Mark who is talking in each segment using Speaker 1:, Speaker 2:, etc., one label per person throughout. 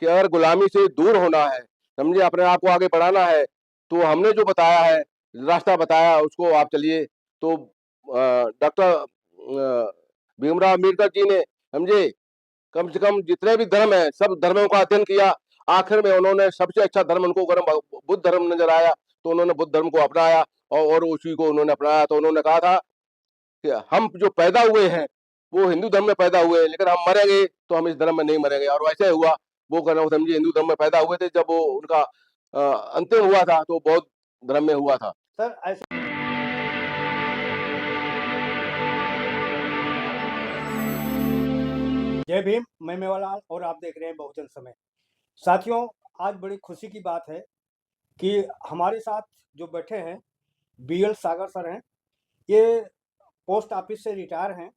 Speaker 1: कि अगर गुलामी से दूर होना है, समझे, अपने आप को आगे बढ़ाना है, तो हमने जो बताया है, रास्ता बताया, उसको आप चलिए। तो डॉक्टर भीमराव अम्बेडकर जी ने, समझे, कम से कम जितने भी धर्म हैं, सब धर्मों का अध्ययन किया। आखिर में उन्होंने सबसे अच्छा धर्म उनको अगर बुद्ध धर्म नजर आया, तो उन्होंने बुद्ध धर्म को अपनाया और उसी को उन्होंने अपनाया। तो उन्होंने कहा था कि हम जो पैदा हुए हैं वो हिंदू धर्म में पैदा हुए हैं, लेकिन हम मरेंगे तो हम इस धर्म में नहीं मरेंगे। और वैसे हुआ। वो कहना समझिए हिंदू धर्म में पैदा हुए थे, जब वो उनका अंतिम हुआ था तो बौद्ध धर्म में हुआ था।
Speaker 2: सर ऐसे जय भीम, मैं मेवालाल और आप देख रहे हैं बहुजन समय। साथियों, आज बड़ी खुशी की बात है कि हमारे साथ जो बैठे हैं बीएल सागर सर हैं। ये पोस्ट ऑफिस से रिटायर हैं।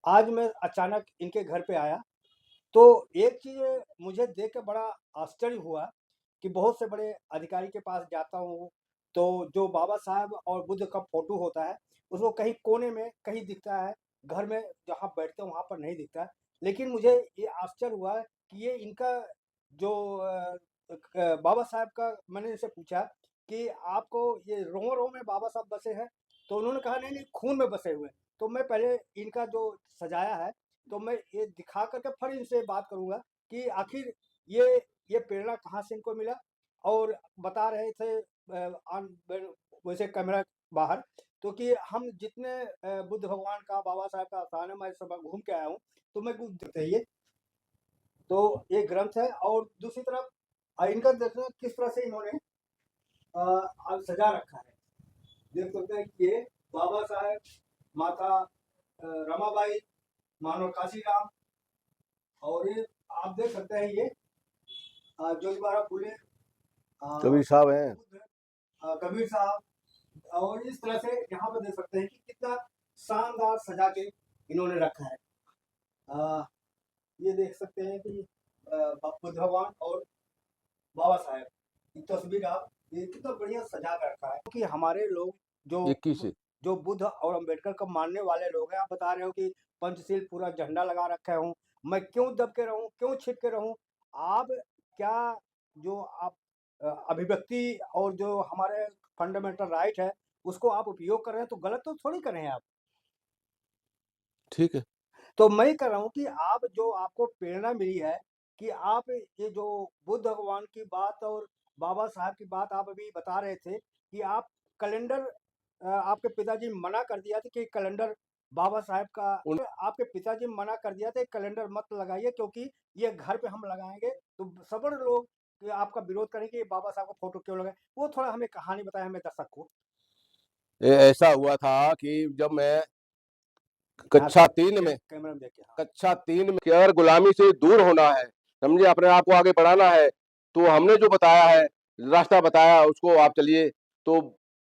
Speaker 2: आज मैं अचानक इनके घर पे आया तो एक चीज़ मुझे देख के बड़ा आश्चर्य हुआ कि बहुत से बड़े अधिकारी के पास जाता हूँ तो जो बाबा साहब और बुद्ध का फोटो होता है उसको कहीं कोने में कहीं दिखता है, घर में जहाँ बैठते हैं वहाँ पर नहीं दिखता है। लेकिन मुझे ये आश्चर्य हुआ कि ये इनका जो बाबा साहब का, मैंने इनसे पूछा कि आपको ये रोम में बाबा साहब बसे हैं, तो उन्होंने कहा नहीं नहीं, खून में बसे हुए हैं। तो मैं पहले इनका जो सजाया है तो मैं ये दिखा करके फिर इनसे बात करूंगा कि आखिर ये प्रेरणा कहाँ से इनको मिला। और बता रहे थे वैसे कैमरा बाहर तो कि हम जितने बुद्ध भगवान का, बाबा साहब का स्थान है, मैं सब घूम के आया हूँ। तो मैं कुछ बताइए, तो ये ग्रंथ है और दूसरी तरफ इनका देखना किस तरह से इन्होंने सजा रखा है। देख सकते हैं कि ये बाबा साहब, माता रमाबाई, मानव काशीराम, और ये आप देख सकते हैं ये ज्योतिबा फुले,
Speaker 1: कबीर साहब हैं।
Speaker 2: कबीर साहब। और इस तरह से यहाँ पर देख सकते हैं कि कितना शानदार सजा के इन्होंने रखा है। ये देख सकते हैं कि बुद्ध भगवान और बाबा साहब की तस्वीर आप ये कितना बढ़िया सजा कर रखा है कि हमारे लोग जो
Speaker 1: 21
Speaker 2: जो बुद्ध और अंबेडकर को मानने वाले लोग हैं। आप बता रहे हो कि पंचशील पूरा झंडा लगा रखा हूँ, मैं क्यों दब के रहूं, क्यों छिप के रहूं। आप क्या जो आप अभिव्यक्ति और जो हमारे फंडामेंटल राइट है उसको आप उपयोग कर रहे हैं, तो गलत तो थोड़ी कर रहे हैं आप।
Speaker 1: ठीक है।
Speaker 2: तो मैं कह रहा हूँ कि आप जो आपको प्रेरणा मिली है कि आप ये जो बुद्ध भगवान की बात और बाबा साहब की बात आप अभी बता रहे थे कि आप कैलेंडर, आपके पिताजी मना कर दिया था कि कैलेंडर बाबा साहब का, आपके पिताजी मना कर दिया था कैलेंडर मत लगाइए क्योंकि ये घर पे हम लगाएंगे तो सब लोग आपका विरोध करेंगे, बाबा साहब का फोटो क्यों लगाए। वो थोड़ा हमें कहानी बताया हमें दर्शक को।
Speaker 1: ऐसा हुआ था कि जब मैं कक्षा 3 में
Speaker 2: कैमरा में देखिए।
Speaker 1: कक्षा 3 में कि अगर गुलामी से दूर होना है, समझे, अपने आप को आगे बढ़ाना है, तो हमने जो बताया है, रास्ता बताया, उसको आप चलिए। तो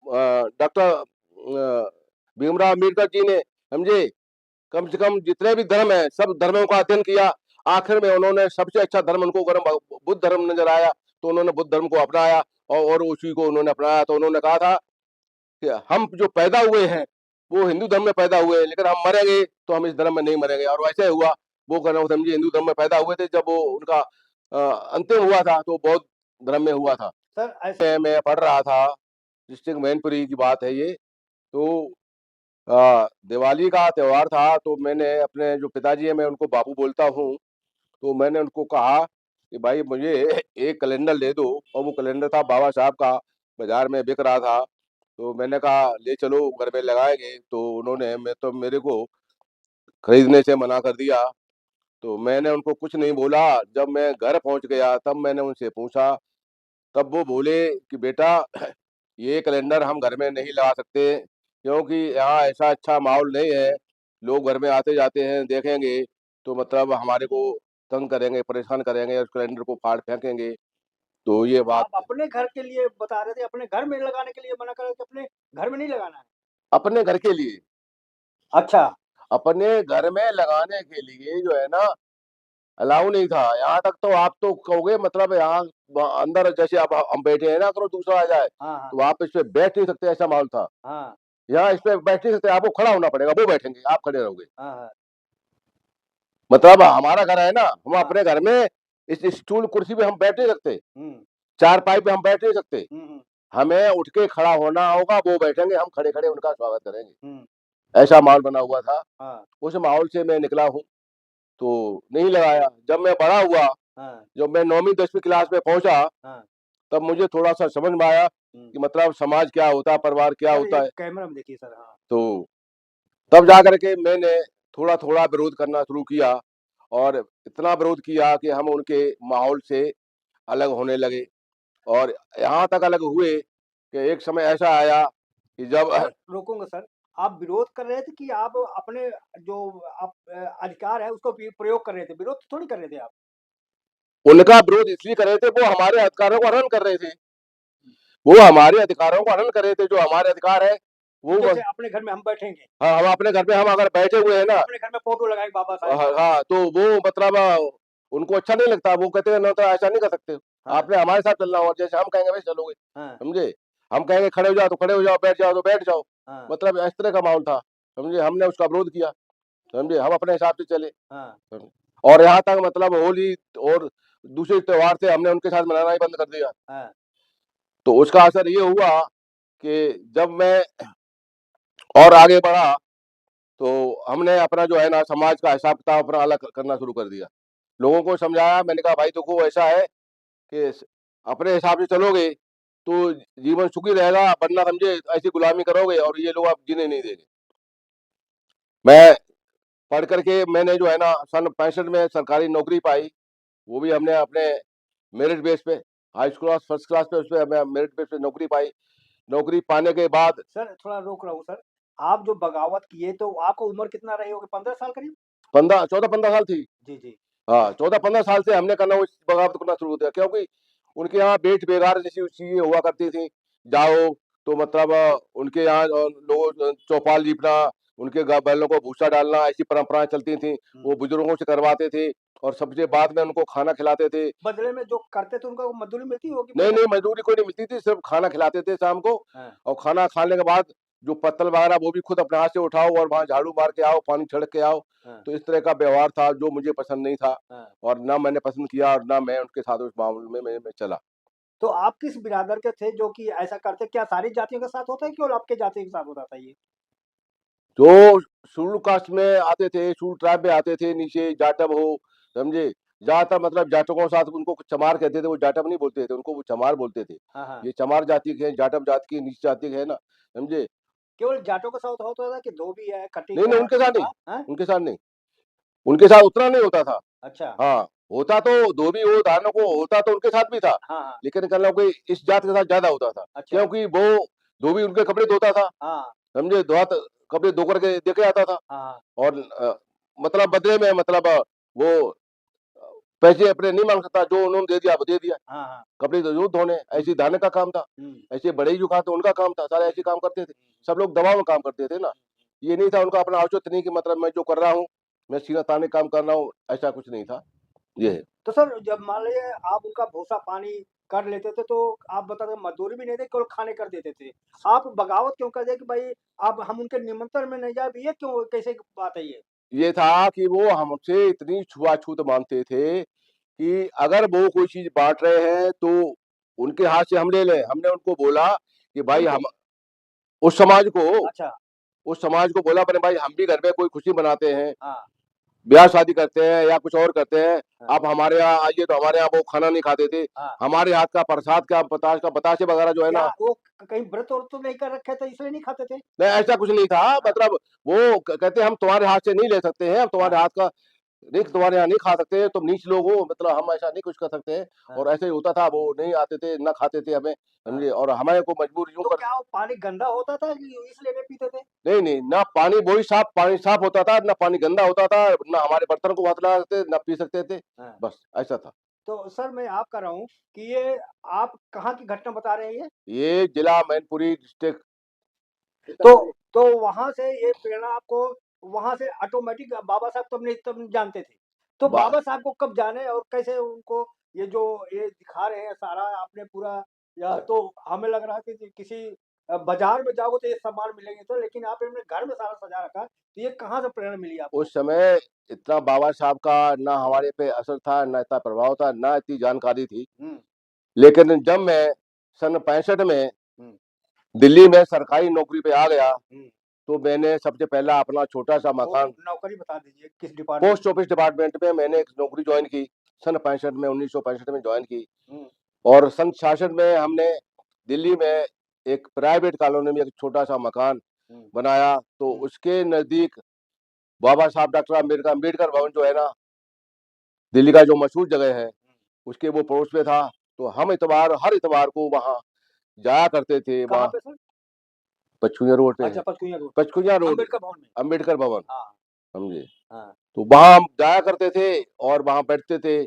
Speaker 1: डॉक्टर भीमराव अम्बेडकर जी ने, समझे, कम से कम जितने भी धर्म हैं, सब धर्मों का अध्ययन किया। आखिर में उन्होंने सबसे अच्छा धर्म उनको अगर बुद्ध धर्म नजर आया, तो उन्होंने बुद्ध धर्म को अपनाया और उसी को उन्होंने अपनाया। तो उन्होंने कहा था कि हम जो पैदा हुए हैं वो हिंदू धर्म में पैदा हुए हैं, लेकिन हम मरेंगे तो हम इस धर्म में नहीं मरेंगे। और वैसे हुआ। वो कहना समझिए हिंदू धर्म में पैदा हुए थे, जब वो उनका अंतिम हुआ था तो बौद्ध धर्म में हुआ था।
Speaker 2: सर ऐसे
Speaker 1: मैं पढ़ रहा था, डिस्ट्रिक्ट मैनपुरी की बात है ये। तो दिवाली का त्योहार था, तो मैंने अपने जो पिताजी है, मैं उनको बाबू बोलता हूँ, तो मैंने उनको कहा कि भाई मुझे एक कैलेंडर ले दो। और वो कैलेंडर था बाबा साहब का, बाजार में बिक रहा था। तो मैंने कहा ले चलो घर में लगाएंगे। तो उन्होंने मेरे को खरीदने से मना कर दिया। तो मैंने उनको कुछ नहीं बोला। जब मैं घर पहुंच गया तब मैंने उनसे पूछा, तब वो बोले कि बेटा ये कैलेंडर हम घर में नहीं लगा सकते, क्योंकि यहाँ ऐसा अच्छा माहौल नहीं है। लोग घर में आते जाते हैं, देखेंगे तो मतलब हमारे को तंग करेंगे, परेशान करेंगे, उस कैलेंडर को फाड़ फेंकेंगे। तो ये बात
Speaker 2: आप अपने घर के लिए बता रहे थे, अपने घर में लगाने के लिए मना कर रहे थे, अपने घर में नहीं लगाना है।
Speaker 1: अपने घर के लिए,
Speaker 2: अच्छा।
Speaker 1: अपने घर में लगाने के लिए जो है ना, अलाउ नहीं था। यहाँ तक तो आप तो कहोगे मतलब यहाँ अंदर जैसे अब हम बैठे हैं ना, अगर दूसरा आ जाए
Speaker 2: हाँ
Speaker 1: तो आप इस पे बैठ नहीं सकते, ऐसा माहौल था।
Speaker 2: हाँ
Speaker 1: यहाँ इस पे बैठ नहीं सकते, आपको खड़ा होना पड़ेगा, वो बैठेंगे, आप खड़े रहोगे।
Speaker 2: हाँ हाँ
Speaker 1: मतलब हमारा घर है ना, हम
Speaker 2: हाँ
Speaker 1: अपने घर में इस स्टूल कुर्सी पे हम बैठ नहीं सकते,
Speaker 2: हम्म,
Speaker 1: चारपाई पे हम बैठ नहीं सकते,
Speaker 2: हम्म,
Speaker 1: हमें उठ के खड़ा होना होगा, वो बैठेंगे, हम खड़े खड़े उनका स्वागत करेंगे।
Speaker 2: हम्म,
Speaker 1: ऐसा माहौल बना हुआ था।
Speaker 2: हाँ,
Speaker 1: उस माहौल से मैं निकला हूँ, तो नहीं लगाया। जब मैं बड़ा हुआ,
Speaker 2: हाँ,
Speaker 1: जब मैं 9वीं 10वीं क्लास में पहुंचा,
Speaker 2: हाँ,
Speaker 1: तब मुझे थोड़ा सा समझ में आया
Speaker 2: हम्म।
Speaker 1: कि मतलब समाज क्या होता है, परिवार क्या
Speaker 2: सर
Speaker 1: होता
Speaker 2: ये
Speaker 1: है।
Speaker 2: कैमरा में देखिए सर, हाँ।
Speaker 1: तो तब जा करके मैंने थोड़ा थोड़ा विरोध करना शुरू किया, और इतना विरोध किया कि हम उनके माहौल से अलग होने लगे, और यहाँ तक अलग हुए कि एक समय ऐसा आया कि जब
Speaker 2: सर रोकूंगा सर, आप विरोध कर रहे थे कि आप अपने जो आप अधिकार है उसको प्रयोग कर रहे थे, विरोध थोड़ी कर रहे थे आप।
Speaker 1: उनका विरोध इसलिए कर रहे थे, वो हमारे अधिकारों को हनन कर रहे थे, वो हमारे अधिकारों को हनन कर रहे थे, जो हमारे अधिकार है
Speaker 2: कि
Speaker 1: वो
Speaker 2: जैसे अपने घर में हम बैठेंगे,
Speaker 1: हाँ, हम अपने घर पे हम अगर बैठे हुए हैं ना,
Speaker 2: अपने घर में फोटो लगाए बाबा साहेब
Speaker 1: हाँ,
Speaker 2: का।
Speaker 1: हाँ, तो वो मतलब उनको अच्छा नहीं लगता, वो कहते हैं ना, तो ऐसा नहीं कर सकते,
Speaker 2: हाँ,
Speaker 1: आपने हमारे साथ चलना, और जैसे हम कहेंगे वैसे चलोगे,
Speaker 2: हाँ,
Speaker 1: समझे। हम कहेंगे खड़े हो जाओ तो खड़े हो जाओ, बैठ जाओ तो बैठ जाओ,
Speaker 2: हाँ,
Speaker 1: मतलब इस तरह का माहौल था, समझे। हमने उसका विरोध किया, समझे, हम अपने हिसाब से चले।
Speaker 2: हाँ,
Speaker 1: और यहाँ तक मतलब होली और दूसरे त्योहार थे, हमने उनके साथ मनाना ही बंद कर दिया।
Speaker 2: हाँ,
Speaker 1: तो उसका असर ये हुआ कि जब मैं और आगे बढ़ा, तो हमने अपना जो है ना समाज का हिसाब किताब अपना अलग करना शुरू कर दिया। लोगों को समझाया, मैंने कहा भाई देखो ऐसा है कि अपने हिसाब से चलोगे तो जीवन सुखी रहेगा, वरना समझे ऐसी गुलामी करोगे और ये लोग आप जीने नहीं देंगे। मैं पढ़ करके मैंने जो है ना सन 65 में सरकारी नौकरी पाई, वो भी हमने अपने मेरिट बेस पे, हाई स्कूल फर्स्ट क्लास पे, उस पे हमें मेरिट बेस पे नौकरी पाई। नौकरी पाने के बाद
Speaker 2: सर थोड़ा रोक रहा हूँ सर, आप जो बगावत किए तो आपको उम्र कितना रही होगी, 15 साल करीब?
Speaker 1: 15 14-15 साल थी।
Speaker 2: जी, जी।
Speaker 1: हाँ, 14-15 साल से हमने करना, उस बगावत करना शुरू किया, क्योंकि उनके यहाँ बेच बेगार जैसी चीजें हुआ करती थी। जाओ तो मतलब उनके यहाँ लोग चौपाल लीपना, उनके बैलों को भूसा डालना, ऐसी परंपराएं चलती थी। वो बुजुर्गों से करवाते थे, और सबसे बाद में उनको खाना खिलाते थे।
Speaker 2: बदले में जो करते थे उनको मजदूरी मिलती होगी
Speaker 1: नहीं
Speaker 2: पैसा?
Speaker 1: नहीं, मजदूरी कोई नहीं मिलती थी, सिर्फ खाना खिलाते थे शाम को।
Speaker 2: हाँ,
Speaker 1: और खाना खाने के बाद जो पत्तल वगैरह वो भी खुद अपने हाथ से उठाओ, और वहाँ झाड़ू मार के आओ, पानी छिड़क के आओ।
Speaker 2: हाँ,
Speaker 1: तो इस तरह का व्यवहार था जो मुझे पसंद नहीं था,
Speaker 2: हाँ।
Speaker 1: और ना मैंने पसंद किया, और ना मैं उनके साथ उस मामले में मैं चला।
Speaker 2: तो आप किस बिरादर के थे जो कि ऐसा करते? क्या सारी जातियों के साथ होता है, केवल आपके जाति के साथ होता था ये?
Speaker 1: जो शेड्यूल कास्ट में आते थे, शेड्यूल ट्राइब में आते थे, नीचे जाटव हो, समझे, ज्यादातर मतलब जाटवों के साथ उनको चमार कहते थे, वो जाटव नहीं बोलते थे, उनको वो चमार बोलते थे।
Speaker 2: हाँ, हाँ।
Speaker 1: ये चमार जाति के हैं, जाटव जाति की नीच जाति के है ना, समझे।
Speaker 2: केवल जाटों के साथ होता था कि धोबी है,
Speaker 1: नहीं
Speaker 2: कटिंग
Speaker 1: नहीं,
Speaker 2: है?
Speaker 1: उनके साथ नहीं,
Speaker 2: हाँ, हाँ?
Speaker 1: उनके साथ नहीं, उनके साथ उतना नहीं होता था।
Speaker 2: अच्छा।
Speaker 1: हाँ, होता तो धोबी वो धारणों को होता तो उनके साथ भी था,
Speaker 2: हाँ, हाँ।
Speaker 1: लेकिन कह लो कि इस जात के साथ ज्यादा होता था,
Speaker 2: अच्छा।
Speaker 1: क्योंकि वो धोबी उनके कपड़े धोता था,
Speaker 2: हाँ,
Speaker 1: समझे, धोआ कपड़े धो करके देके आता था।
Speaker 2: हाँ, हाँ।
Speaker 1: और मतलब बदले में मतलब वो पैसे अपने नहीं मांग सकता, जो उन्होंने दे दिया वो दे दिया।
Speaker 2: हाँ, हाँ।
Speaker 1: कपड़े तो जरूर धोने, ऐसे धाने का काम था,
Speaker 2: हुँ।
Speaker 1: ऐसे बड़े ही जो खाते उनका काम था, सारे ऐसे काम करते थे। सब लोग दबाव में काम करते थे ना, ये नहीं था उनका अपना औचित्य नहीं कि मतलब मैं जो कर रहा हूँ, मैं सीना ताने काम कर रहा हूँ, ऐसा कुछ नहीं था। ये है।
Speaker 2: तो सर जब मान लीजिए आप उनका भूसा-पानी कर लेते थे तो आप बता रहे मज़दूरी भी नहीं देते, केवल खाने कर देते थे। आप बगावत क्यों कर दिए कि भाई अब हम उनके निमंत्रण में नहीं जाए, ये क्यों, कैसे बात है ये?
Speaker 1: ये था कि वो हमसे इतनी छुआ-छूत मानते थे कि अगर वो कोई चीज़ बाँट रहे हैं तो उनके हाथ से हम ले लें। हमने उनको बोला कि भाई
Speaker 2: किनको?
Speaker 1: हम उस समाज को
Speaker 2: अच्छा।
Speaker 1: उस समाज को बोला, मैंने भाई हम भी घर में कोई खुशी मनाते हैं,
Speaker 2: हाँ,
Speaker 1: ब्याह-शादी करते हैं या कुछ और करते हैं,
Speaker 2: हाँ,
Speaker 1: आप हमारे यहाँ आइए, तो हमारे यहाँ वो खाना नहीं खाते थे।
Speaker 2: हाँ।
Speaker 1: हमारे हाथ का प्रसाद का बतासे वगैरह जो है
Speaker 2: क्या
Speaker 1: ना,
Speaker 2: वो कहीं व्रत-व्रत तो नहीं कर रखे थे इसलिए नहीं खाते थे?
Speaker 1: नहीं ऐसा कुछ नहीं था,
Speaker 2: हाँ,
Speaker 1: मतलब वो कहते हम तुम्हारे हाथ से नहीं ले सकते हैं, हम
Speaker 2: हाँ,
Speaker 1: तुम्हारे हाथ का नहीं, तुम्हारे यहाँ नहीं खा सकते, तुम नीच लोग हो, मतलब हम ऐसा नहीं कुछ कर सकते हैं।
Speaker 2: हाँ,
Speaker 1: और ऐसे ही होता था, वो नहीं आते थे, ना खाते थे हमें,
Speaker 2: हाँ।
Speaker 1: समझे, और हमें को मजबूर यूँ
Speaker 2: तो
Speaker 1: कर।
Speaker 2: क्या वो पानी गंदा होता था कि इसलिए नहीं पीते थे?
Speaker 1: नहीं, नहीं, ना पानी वही साफ, पानी साफ होता था, ना पानी गंदा होता था, ना हमारे बर्तन को हाथ लगा सकते, ना पी सकते थे,
Speaker 2: हाँ।
Speaker 1: बस ऐसा था।
Speaker 2: तो सर मैं आप कह रहा हूँ कि ये आप कहाँ की घटना बता रहे हैं ये?
Speaker 1: ये जिला मैनपुरी डिस्ट्रिक्ट।
Speaker 2: तो तो वहाँ से ये प्रेरणा आपको वहाँ से ऑटोमेटिक बाबा साहब तब नहीं जानते थे। तो
Speaker 1: बा
Speaker 2: बाबा साहब को कब जाने और कैसे उनको ये जो ये दिखा रहे हैं सारा आपने पूरा, या तो हमें लग रहा है कि किसी बाजार में जाओगे तो ये सामान मिलेंगे तो, लेकिन आप अपने घर में सारा सजा रखा, तो ये कहाँ से प्रेरणा मिली आपको?
Speaker 1: उस समय इतना बाबा साहब का ना हमारे पे असर था, ना इतना प्रभाव था, ना इतनी जानकारी थी। लेकिन जब मैं सन 65 में दिल्ली में सरकारी नौकरी पे आ गया, तो मैंने सबसे पहला अपना छोटा सा मकान
Speaker 2: नौकरी बता दीजिए किस डिपार्टमेंट?
Speaker 1: पोस्ट ऑफिस डिपार्टमेंट में मैंने एक नौकरी ज्वाइन की। सन 65 में 1965 में ज्वाइन की। और सन 66 में हमने दिल्ली में एक प्राइवेट कॉलोनी में एक छोटा सा मकान बनाया। तो उसके नजदीक बाबा साहब डॉक्टर अम्बेडकर भवन जो है ना, दिल्ली का जो मशहूर जगह है, उसके वो पड़ोस में था। तो हम हर इतवार को वहाँ जाया करते थे।
Speaker 2: कहाँ पे सर?
Speaker 1: पचकुनिया रोड पे।
Speaker 2: अच्छा, पचकुनिया रोड।
Speaker 1: पचकुनिया रोड,
Speaker 2: अम्बेडकर भवन में।
Speaker 1: अम्बेडकर भवन,
Speaker 2: हाँ।
Speaker 1: समझे।
Speaker 2: हाँ।
Speaker 1: तो वहाँ हम जाया करते थे और वहाँ बैठते थे,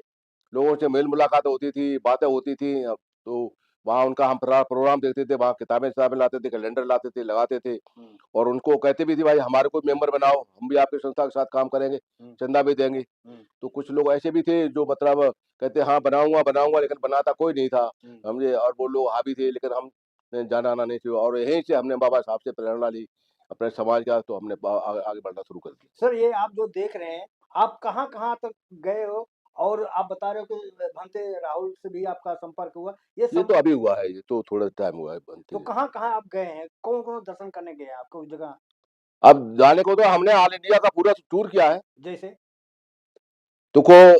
Speaker 1: लोगों से मेल मुलाकात होती थी, बातें होती थी। तो वहाँ उनका हम प्रोग्राम देखते थे, वहाँ किताबें लाते थे, कैलेंडर लाते थे, लगाते थे। और उनको कहते भी थे भाई हमारे को मेंबर बनाओ, हम भी आपकी संस्था के साथ काम करेंगे, चंदा भी देंगे। तो कुछ लोग ऐसे भी थे जो मतलब कहते हाँ बनाऊंगा बनाऊंगा, लेकिन बनाता कोई नहीं था, समझे। और वो लोग हावी थे, लेकिन हम जाना आना नहीं थे। और यहीं से हमने बाबा साहब से प्रेरणा ली अपने समाज का, तो हमने आगे बढ़ना शुरू कर दिया।
Speaker 2: सर ये आप जो देख रहे हैं, आप कहाँ-कहाँ तक गए हो? और आप बता रहे हो कि भंते राहुल से भी आपका संपर्क हुआ। ये
Speaker 1: ये
Speaker 2: सम
Speaker 1: तो अभी हुआ है, ये तो थोड़ा टाइम हुआ है बनते
Speaker 2: तो
Speaker 1: हुए।
Speaker 2: कहाँ-कहाँ आप गए हैं? कौन-कौन दर्शन करने गए हैं आपको उस जगह?
Speaker 1: अब जाने को तो हमने ऑल इंडिया का पूरा टूर किया है।
Speaker 2: जैसे?
Speaker 1: देखो,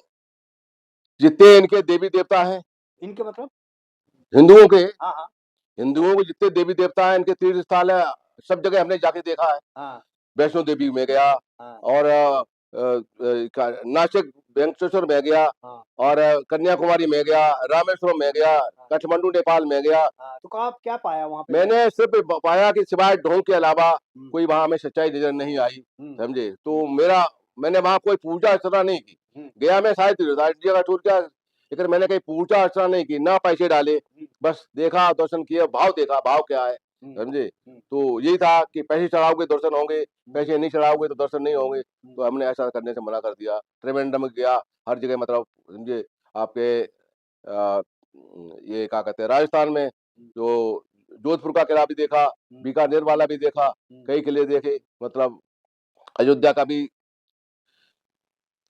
Speaker 1: जितने इनके देवी देवता हैं
Speaker 2: इनके मतलब?
Speaker 1: हिंदुओं के,
Speaker 2: हाँ, हाँ।
Speaker 1: हिंदुओं के जितने देवी देवता हैं, इनके तीर्थ स्थल है, सब जगह हमने जाके देखा है।
Speaker 2: हाँ।
Speaker 1: वैष्णो देवी में गया,
Speaker 2: हाँ।
Speaker 1: और नासिक वेंकटेश्वर में गया,
Speaker 2: हाँ।
Speaker 1: और कन्याकुमारी में गया, रामेश्वरम में गया,
Speaker 2: हाँ।
Speaker 1: काठमांडू नेपाल में गया।
Speaker 2: हाँ, तो आप क्या पाया वहाँ पे?
Speaker 1: मैंने सिर्फ पाया कि सिवाय ढोंग के अलावा कोई वहां हमें सच्चाई नजर नहीं आई, समझे। तो मैंने वहां कोई पूजा अर्चना नहीं की। गया मैं शायद इंडिया का टूर किया, लेकिन मैंने कहीं पूजा अर्चना नहीं की, ना पैसे डाले, बस देखा, दर्शन किया, भाव देखा, भाव क्या है, समझे। तो यही था कि पैसे चढ़ाओगे दर्शन होंगे, पैसे नहीं चढ़ाओगे तो दर्शन नहीं होंगे। तो हमने ऐसा करने से मना कर दिया। त्रिवेंद्रम गया, हर जगह मतलब, समझे। आपके ये क्या कहते हैं, राजस्थान में जो जोधपुर का किला भी देखा, बीकानेर वाला भी देखा, कई किले देखे, मतलब अयोध्या का भी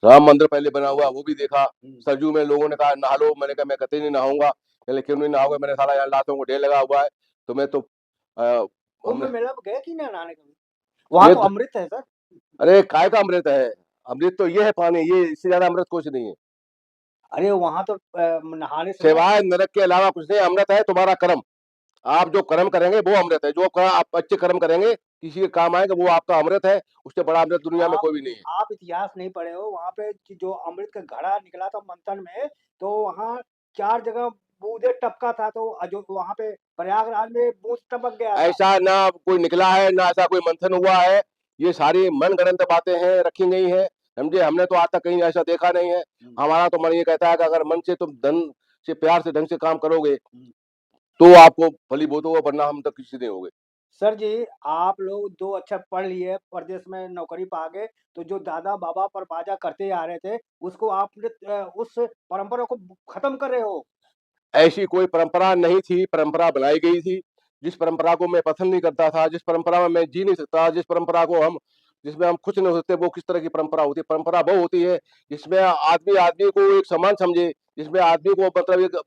Speaker 1: राम मंदिर पहले बना हुआ वो भी देखा। सरजू में लोगों ने कहा नहा लो, मैंने कहा मैं कतई नहीं नहाऊंगा, क्यों नहीं नहाओगे, मैंने साला यहाँ लातों को ढेर लगा हुआ है, तो मैं तो
Speaker 2: कुंभ
Speaker 1: हमने
Speaker 2: मेला में गए कि ना नहाने कभी? वहाँ
Speaker 1: ये
Speaker 2: तो
Speaker 1: तो,
Speaker 2: अमृत है सर।
Speaker 1: अरे काय का अमृत है, अमृत तो ये है पानी, ये इससे ज्यादा अमृत कुछ नहीं है।
Speaker 2: अरे वहाँ तो नहाने से ना।
Speaker 1: सिवाय नरक के अलावा कुछ नहीं। अमृत है तुम्हारा कर्म, आप जो कर्म करेंगे वो अमृत है। जो आप अच्छे कर्म करेंगे, किसी के काम आएंगे, वो आपका अमृत है। उससे बड़ा अमृत दुनिया में
Speaker 2: आप
Speaker 1: कोई भी नहीं है।
Speaker 2: आप इतिहास नहीं पढ़े हो। वहाँ पे कि जो अमृत का घड़ा निकला था मंथन में, तो वहाँ 4 जगह बूंदे टपका था, तो जो वहाँ पे प्रयागराज में बूंद टपक गया था।
Speaker 1: ऐसा ना कोई निकला है, ना ऐसा कोई मंथन हुआ है। ये सारी मनगढ़ंत बातें हैं, रखी गई हैं, समझे। हमने तो आज तक कहीं ऐसा देखा नहीं है। हमारा तो मन ये कहता है कि अगर मन से तुम धन से, प्यार से, ढंग से काम करोगे, तो आपको फलीभूत होगा, वरना हम तक किसी नहीं होगे।
Speaker 2: सर जी, आप लोग 2 अक्षर पढ़ लिए, परदेश में नौकरी पा गए, तो जो दादा बाबा परबाजा करते आ रहे थे, उसको आपने उस परंपरा को खत्म कर रहे हो।
Speaker 1: ऐसी कोई परंपरा नहीं थी, परंपरा बनाई गई थी। जिस परंपरा को मैं पसंद नहीं करता था, जिस परंपरा में मैं जी नहीं सकता, जिसमें हम खुश नहीं हो सकते, वो किस तरह की परंपरा होती है? परंपरा वो होती है जिसमें आदमी आदमी को एक समान समझे, जिसमें आदमी को मतलब एक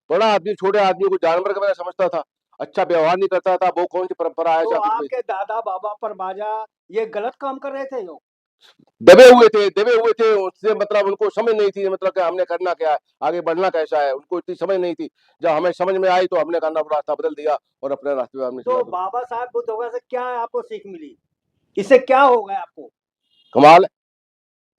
Speaker 1: बड़ा आदमी छोटे आदमी को जानवर की तरह समझता था, अच्छा व्यवहार नहीं करता था। वो कौन सी परंपरा है
Speaker 2: तो
Speaker 1: ऐसा कुछ भी?
Speaker 2: आपके दादा बाबा परबाजा ये गलत काम कर रहे थे यो?
Speaker 1: दबे हुए थे, उससे मतलब उनको समझ नहीं थी, मतलब कि हमने करना क्या है, आगे बढ़ना कैसा है, उनको इतनी समझ नहीं थी। जब हमें समझ में आई तो हमने करना रास्ता बदल दिया और अपने रास्ते पे हमने चला
Speaker 2: तो
Speaker 1: दो।
Speaker 2: बाबा साहब बुद्ध से क्या आपको सीख मिली? इससे क्या होगा आपको?
Speaker 1: कमाल,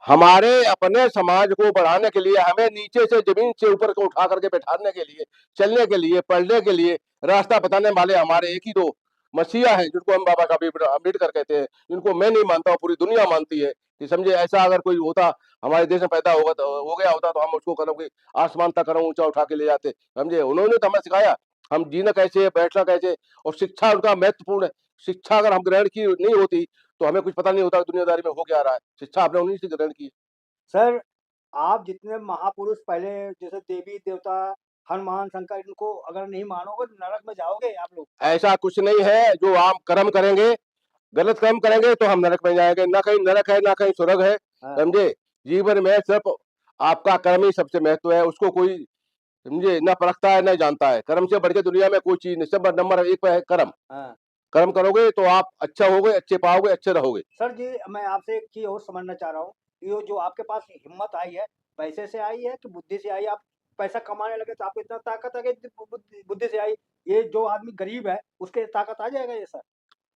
Speaker 1: हमारे अपने समाज को बढ़ाने के लिए, हमें नीचे से जमीन से ऊपर को उठा करके बैठाने के लिए, चलने के लिए, पढ़ने के लिए, रास्ता बताने वाले हमारे एक ही दो मसीहा हैं, जिनको हम बाबा साहब अम्बेडकर कहते हैं, जिनको मैं नहीं मानता हूँ, पूरी दुनिया मानती है। कि समझे, ऐसा अगर कोई होता हमारे देश में पैदा होगा तो हो गया होता, तो हम उसको करो कि आसमान तक करो ऊंचा उठा के ले जाते, समझे। उन्होंने तो हमें सिखाया हम जीना कैसे, बैठना कैसे, और शिक्षा उनका महत्वपूर्ण है। शिक्षा अगर हम ग्रहण की नहीं होती तो हमें कुछ पता नहीं होता दुनियादारी में हो क्या रहा है। शिक्षा आपने उन्हीं से ग्रहण की।
Speaker 2: सर, आप जितने महापुरुष पहले जैसे देवी देवता हनुमान शंकर इनको अगर नहीं मानोगे तो नरक में जाओगे आप लोग।
Speaker 1: ऐसा कुछ नहीं है। जो आप कर्म करेंगे, गलत कर्म करेंगे तो हम नरक में जाएंगे। ना कहीं नरक है ना कहीं स्वर्ग है,
Speaker 2: हाँ।
Speaker 1: समझे। जीवन में सिर्फ आपका कर्म ही सबसे महत्व है, उसको कोई समझे ना परखता है ना जानता है। कर्म से बढ़ के दुनिया में कोई चीज नहीं। सब नंबर एक पे है कर्म।
Speaker 2: हाँ।
Speaker 1: कर्म करोगे तो आप अच्छा होगे, अच्छे पाओगे, अच्छे रहोगे।
Speaker 2: सर जी, मैं आपसे एक चीज और समझना चाह रहा हूँ। ये जो आपके पास हिम्मत आई है, पैसे से आई है कि बुद्धि से आई? आप पैसा कमाने लगे तो आपको इतना ताकत है कि बुद्धि बुद्धि से आई? ये जो आदमी गरीब है उसके ताकत आ जाएगा ये सर?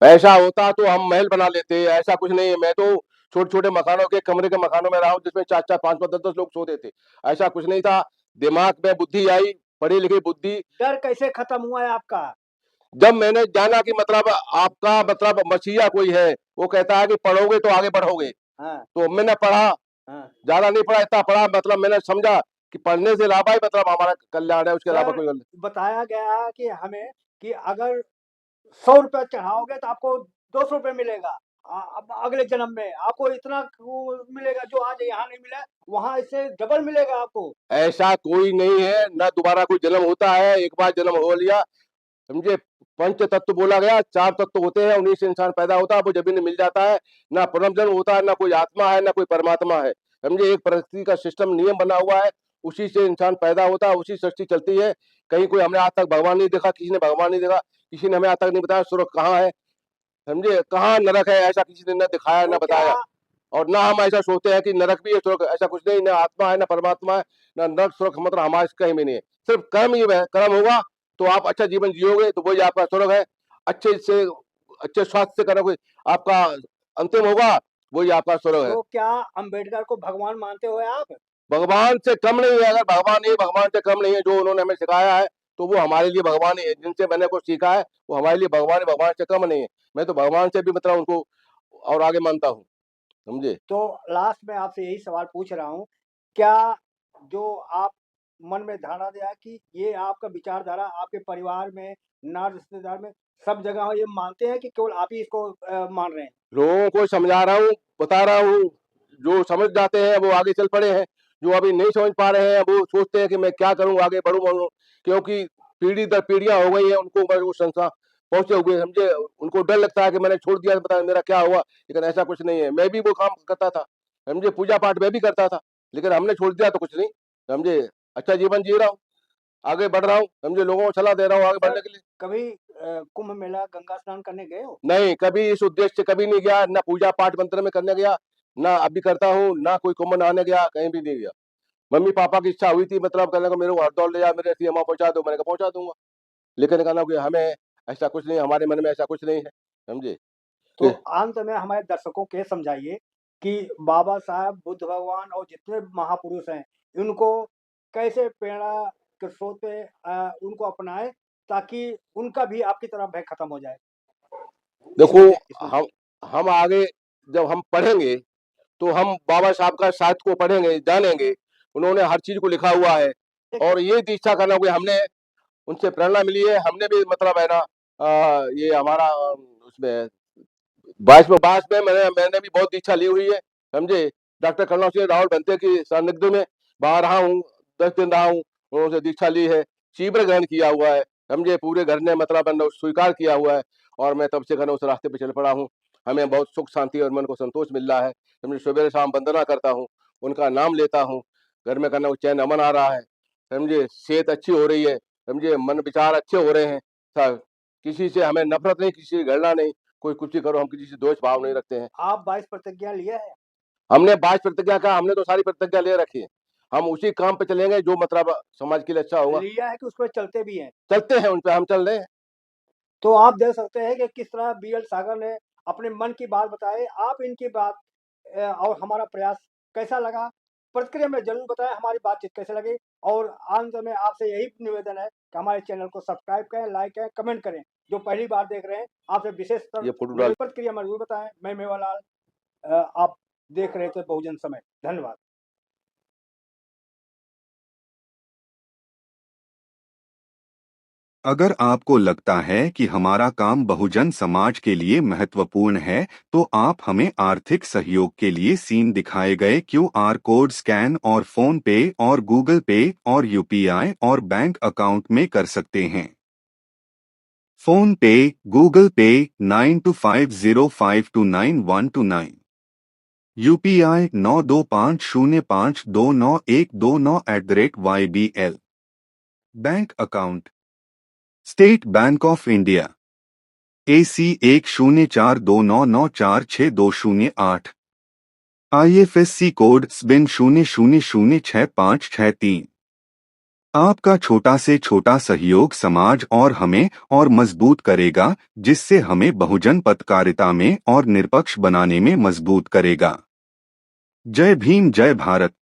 Speaker 1: पैसा होता तो हम महल बना लेते। ऐसा कुछ नहीं है। मैं तो छोटे छोटे मकानों के, कमरे के मकानों में रहा हूँ, जिसमें चार चार पांच पांच 10 10 लोग सोते थे। ऐसा कुछ नहीं था। दिमाग में बुद्धि आई, पढ़ी लिखी बुद्धि।
Speaker 2: डर कैसे खत्म हुआ है आपका?
Speaker 1: जब मैंने जाना कि मतलब आपका मतलब मसीहा कोई है, वो कहता है कि पढ़ोगे तो आगे बढ़ोगे,
Speaker 2: हाँ।
Speaker 1: तो मैंने पढ़ा।
Speaker 2: हाँ।
Speaker 1: ज्यादा नहीं पढ़ा, इतना पढ़ा मतलब मैंने समझा कि पढ़ने से लाभ है, मतलब हमारा कल्याण है, उसके अलावा
Speaker 2: सर,
Speaker 1: कोई गल नहीं।
Speaker 2: बताया गया है कि हमें कि अगर 100 रुपये चढ़ाओगे तो आपको 200 रुपये मिलेगा। अब अगले जन्म में आपको इतना मिलेगा जो आज यहाँ नहीं मिला, वहां इससे डबल मिलेगा आपको।
Speaker 1: ऐसा कोई नहीं है। न दोबारा कोई जन्म होता है, एक बार जन्म हो लिया, समझे। पंच तत्व बोला गया, चार तत्व होते हैं, उन्हीं से इंसान पैदा होता है, वो जमीन में मिल जाता है। ना पुनर्जन्म होता है, ना कोई आत्मा है, ना कोई परमात्मा है, समझे। एक प्रकृति का सिस्टम, नियम बना हुआ है, उसी से इंसान पैदा होता है, उसी सृष्टि चलती है। कहीं कोई हमने आज तक भगवान नहीं देखा, किसी ने भगवान नहीं देखा, किसी ने हमें आज तक नहीं बताया स्वर्ग कहाँ है, समझे, कहाँ नरक है, ऐसा किसी ने न दिखाया न
Speaker 2: तो क्या?
Speaker 1: बताया। और ना हम ऐसा सोचते हैं कि नरक भी है स्वर्ग, ऐसा कुछ नहीं। ना आत्मा है, ना परमात्मा है, ना नरक स्वर्ग, मतलब हमारे कहीं भी नहीं है। सिर्फ कर्म ही है। कर्म होगा तो आप अच्छा जीवन जियोगे, तो वही आपका स्वर्ग है। अच्छे से अच्छे स्वास्थ्य से करोगे, आपका अंतिम होगा, वही आपका स्वर्ग है।
Speaker 2: तो क्या अंबेडकर को भगवान मानते हो आप?
Speaker 1: भगवान से कम नहीं है। अगर भगवान नहीं, भगवान से कम नहीं है। जो उन्होंने हमें सिखाया है तो वो हमारे लिए भगवान ही है। जिनसे मैंने कुछ सीखा है वो हमारे लिए भगवान है, भगवान से कम नहीं है। मैं तो भगवान से भी मतलब उनको और आगे मानता हूँ, समझे।
Speaker 2: तो लास्ट में आपसे यही सवाल पूछ रहा हूँ, क्या जो आप मन में धारणा दिया कि ये आपका विचारधारा आपके परिवार में, ना रिश्तेदार में, सब जगह ये मानते हैं कि केवल आप ही इसको मान रहे हैं?
Speaker 1: लोगों को समझा रहा हूँ, बता रहा हूँ। जो समझ जाते हैं वो आगे चल पड़े हैं। जो अभी नहीं समझ पा रहे हैं वो सोचते हैं कि मैं क्या करूँ, आगे बढ़ूँ बढ़ूँ। क्योंकि पीढ़ी दर पीढ़ियां हो गई है उनको वो संस्था पहुंचे हुए, समझे। उनको डर लगता है कि मैंने छोड़ दिया, पता नहीं मेरा क्या हुआ। लेकिन ऐसा कुछ नहीं है। मैं भी वो काम करता था, समझे, पूजा पाठ मैं भी करता था, लेकिन हमने छोड़ दिया तो कुछ नहीं, समझे। अच्छा जीवन जी रहा हूँ, आगे बढ़ रहा हूँ, समझे। लोगों को सलाह दे रहा हूँ आगे
Speaker 2: सर,
Speaker 1: बढ़ने के लिए।
Speaker 2: कभी कुंभ मेला, गंगा स्नान करने गए हो?
Speaker 1: नहीं, कभी इस उद्देश्य से कभी नहीं गया। ना पूजा पाठ मंत्र में करने गया, ना अभी करता हूँ, ना कोई कुंभ नहाने गया, कहीं भी नहीं गया। मम्मी पापा की इच्छा हुई थी, मतलब कहने को मेरे को हरदौल ले जा, मेरे ऐसी अम्मा पहुंचा दो, मैंने कहा पहुंचा दूंगा। लेकिन कहना कि हमें ऐसा कुछ नहीं, हमारे मन में ऐसा कुछ नहीं है, समझे।
Speaker 2: तो
Speaker 1: कि
Speaker 2: अंत में हमारे दर्शकों के समझाइए कि बाबा साहब, बुद्ध भगवान और जितने महापुरुष हैं, इनको कैसे प्रेरणा के स्रोत पे उनको अपनाएं ताकि उनका भी आपकी तरह भय खत्म हो जाए।
Speaker 1: देखो,
Speaker 2: इसमें
Speaker 1: हम हम आगे जब हम पढ़ेंगे तो हम बाबा साहब का साहित्य को पढ़ेंगे, जानेंगे। उन्होंने हर चीज को लिखा हुआ है। और ये दीक्षा करना कि हमने उनसे प्रेरणा मिली है, हमने भी मतलब है ना, ये हमारा उसमें 22 में मैंने भी बहुत दीक्षा ली हुई है, समझे। डॉक्टर करुणा सिंह राहुल बनते की सानिध्य में बाहर रहा हूँ, 10 दिन रहा हूँ, उन्होंने दीक्षा ली है, चीव्र ग्रहण किया हुआ है, समझे। पूरे घर ने मतलब स्वीकार किया हुआ है। और मैं तब से उस रास्ते पे चल पड़ा हूँ। हमें बहुत सुख शांति और मन को संतोष मिल रहा है, समझे। सुबह शाम वंदना करता हूँ, उनका नाम लेता हूँ, घर में चैन अमन आ रहा है, समझे। सेहत अच्छी हो रही है, समझे। मन विचार अच्छे हो रहे हैं। किसी से हमें नफरत नहीं, किसी से घृणा नहीं। कोई कुछ ही करो, हम किसी से दोष भाव नहीं रखते हैं।
Speaker 2: आप 22 प्रतिज्ञा लिए है?
Speaker 1: हमने 22 प्रतिज्ञा का, हमने तो सारी प्रतिज्ञा ले रखी है। हम उसी काम पे चलेंगे जो मतलब समाज के लिए अच्छा होगा।
Speaker 2: लिया है कि उस पर चलते भी हैं?
Speaker 1: चलते हैं उन पे, हम चल रहे हैं।
Speaker 2: तो आप देख सकते हैं कि किस तरह बी एल सागर ने अपने मन की बात बताई। आप इनकी बात और हमारा प्रयास कैसा लगा, प्रतिक्रिया में जरूर बताएं हमारी बातचीत कैसे लगी। और अंत में आपसे यही निवेदन है कि हमारे चैनल को सब्सक्राइब करें, लाइक करें, कमेंट करें। जो पहली बार देख रहे हैं आपसे विशेषतर
Speaker 1: ये फोटो डाल।
Speaker 2: निवेदन, प्रतिक्रिया में जरूर बताएं। मैं मेवालाल, आप देख रहे थे बहुजन समय। धन्यवाद।
Speaker 3: अगर आपको लगता है कि हमारा काम बहुजन समाज के लिए महत्वपूर्ण है, तो आप हमें आर्थिक सहयोग के लिए सीन दिखाए गए QR कोड स्कैन और फोन पे और गूगल पे और UPI और बैंक अकाउंट में कर सकते हैं। फोन पे, गूगल पे 9250529129, UPI 9250529129@YBL। Bank account state bank of India AC 1042994628, IFSC code SBIN 00066563। आपका छोटा से छोटा सहयोग समाज और हमें और मजबूत करेगा, जिससे हमें बहुजन पत्रकारिता में और निष्पक्ष बनाने में मजबूत करेगा। जय भीम, जय भारत।